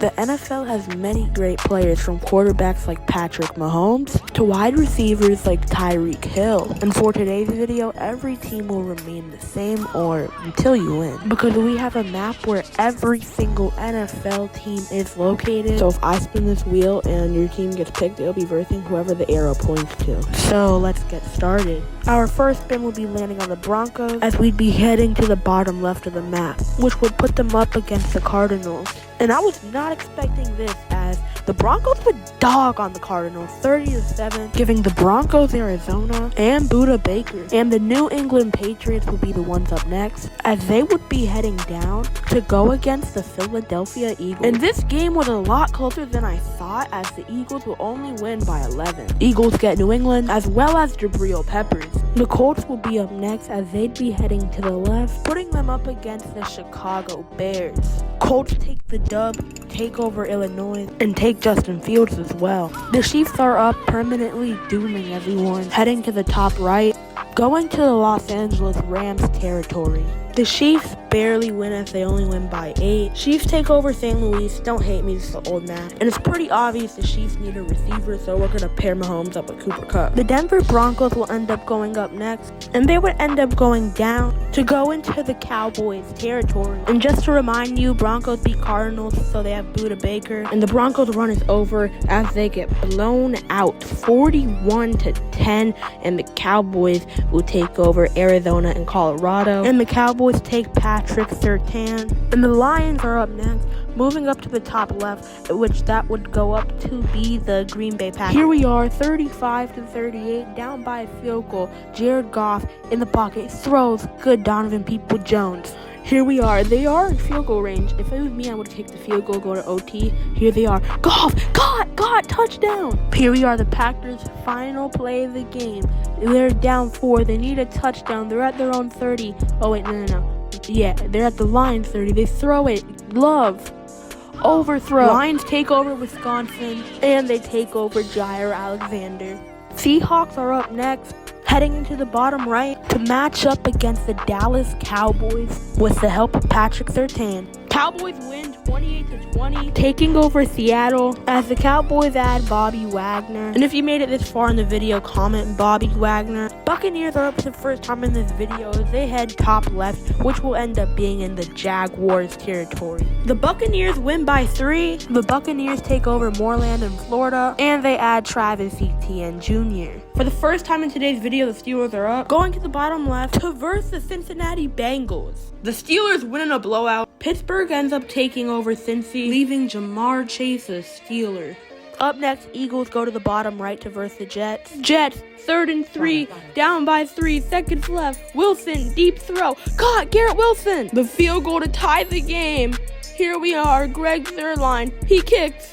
The NFL has many great players, from quarterbacks like Patrick Mahomes to wide receivers like Tyreek Hill. And for today's video, every team will remain the same or until you win, because we have a map where every single NFL team is located. So if I spin this wheel and your team gets picked, it'll be versing whoever the arrow points to. So let's get started. Our first spin will be landing on the Broncos, as we'd be heading to the bottom left of the map, which would put them up against the Cardinals. And I was not expecting this, as the Broncos would dog on the Cardinals 30-7, giving the Broncos Arizona and Buda Baker. And the New England Patriots will be the ones up next, as they would be heading down to go against the Philadelphia Eagles. And this game was a lot closer than I thought, as the Eagles will only win by 11. Eagles get New England, as well as Jabril Peppers. The Colts will be up next, as they'd be heading to the left, putting them up against the Chicago Bears. Colts take the dub, take over Illinois, and take Justin Fields as well. The Chiefs are up, permanently dooming everyone, heading to the top right, going to the Los Angeles Rams territory. The Chiefs barely win, as they only win by 8. Chiefs take over St. Louis. Don't hate me, this is an old map. And it's pretty obvious the Chiefs need a receiver, so we're going to pair Mahomes up with Cooper Kupp. The Denver Broncos will end up going up next, and they would end up going down to go into the Cowboys territory. And just to remind you, Broncos beat Cardinals, so they have Buda Baker. And the Broncos run is over, as they get blown out 41-10, and the Cowboys will take over Arizona and Colorado. And the Cowboys take Patrick Surtain. And the Lions are up next, moving up to the top left, which that would go up to be the Green Bay Packers. Here we are, 35-38, down by a field goal. Jared Goff in the pocket, throws, good Donovan People-Jones. Here we are. They are in field goal range. If it was me, I would take the field goal, go to OT. Here they are. Goff, got, touchdown. Here we are, the Packers' final play of the game. They're down 4. They need a touchdown. They're at their own 30. Oh, wait, no. Yeah, they're at the Lions 30. They throw it. Love. Overthrow. Lions take over Wisconsin, and they take over Jair Alexander. Seahawks are up next, heading into the bottom right to match up against the Dallas Cowboys with the help of Patrick Surtain. Cowboys win 28-20, taking over Seattle, as the Cowboys add Bobby Wagner. And if you made it this far in the video, comment Bobby Wagner. Buccaneers are up for the first time in this video, as they head top left, which will end up being in the Jaguars territory. The Buccaneers win by 3. The Buccaneers take over Moreland in Florida, and they add Travis Etienne Jr. For the first time in today's video, the Steelers are up, going to the bottom left to verse the Cincinnati Bengals. The Steelers win in a blowout. Pittsburgh ends up taking over Cincy, leaving Jamar Chase a Steeler. Up next, Eagles go to the bottom right to verse the Jets. Jets, 3rd and 3, down by 3, seconds left. Wilson, deep throw. Caught, Garrett Wilson. The field goal to tie the game. Here we are, Greg Zuerlein. He kicks.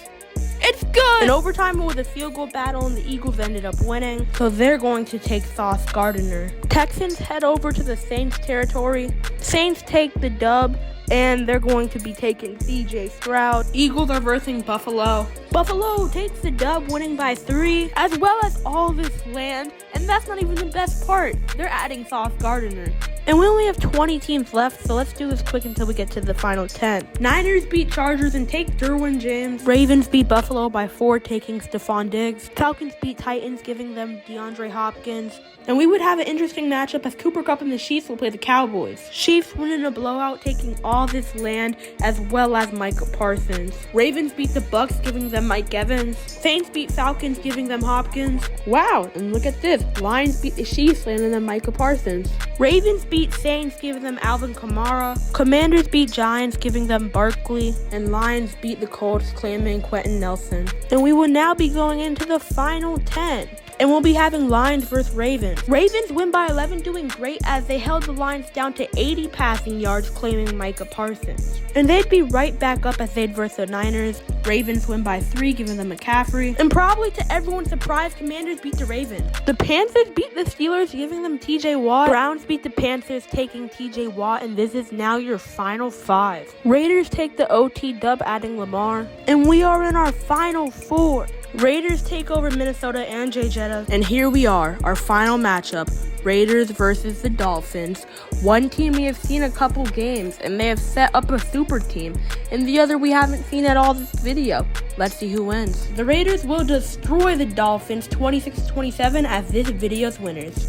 It's good! In overtime, with a field goal battle, and the Eagles ended up winning, so they're going to take Sauce Gardner. Texans head over to the Saints territory. Saints take the dub, and they're going to be taking C.J. Stroud. Eagles are versing Buffalo. Buffalo takes the dub, winning by 3, as well as all this land, and that's not even the best part. They're adding Sauce Gardner. And we only have 20 teams left, so let's do this quick until we get to the final 10. Niners beat Chargers and take Derwin James. Ravens beat Buffalo by 4, taking Stephon Diggs. Falcons beat Titans, giving them DeAndre Hopkins. And we would have an interesting matchup, as Cooper Kupp and the Chiefs will play the Cowboys. Chiefs win in a blowout, taking all this land, as well as Micah Parsons. Ravens beat the Bucks, giving them Mike Evans. Saints beat Falcons, giving them Hopkins. Wow, and look at this. Lions beat the Chiefs, landing them Micah Parsons. Ravens beat Saints, giving them Alvin Kamara. Commanders beat Giants, giving them Barkley. And Lions beat the Colts, claiming Quentin Nelson. And we will now be going into the final 10. And we'll be having Lions versus Ravens. Ravens win by 11, doing great, as they held the Lions down to 80 passing yards, claiming Micah Parsons. And they'd be right back up as they'd verse the Niners. Ravens win by 3, giving them McCaffrey. And probably to everyone's surprise, Commanders beat the Ravens. The Panthers beat the Steelers, giving them TJ Watt. Browns beat the Panthers, taking TJ Watt, and this is now your final 5. Raiders take the OT dub, adding Lamar. And we are in our final 4. Raiders take over Minnesota and Jay Jetta. And here we are, our final matchup. Raiders versus the Dolphins. One team we have seen a couple games, and they have set up a super team, and the other we haven't seen at all this video. Let's see who wins. The Raiders will destroy the Dolphins 26-27 as this video's winners.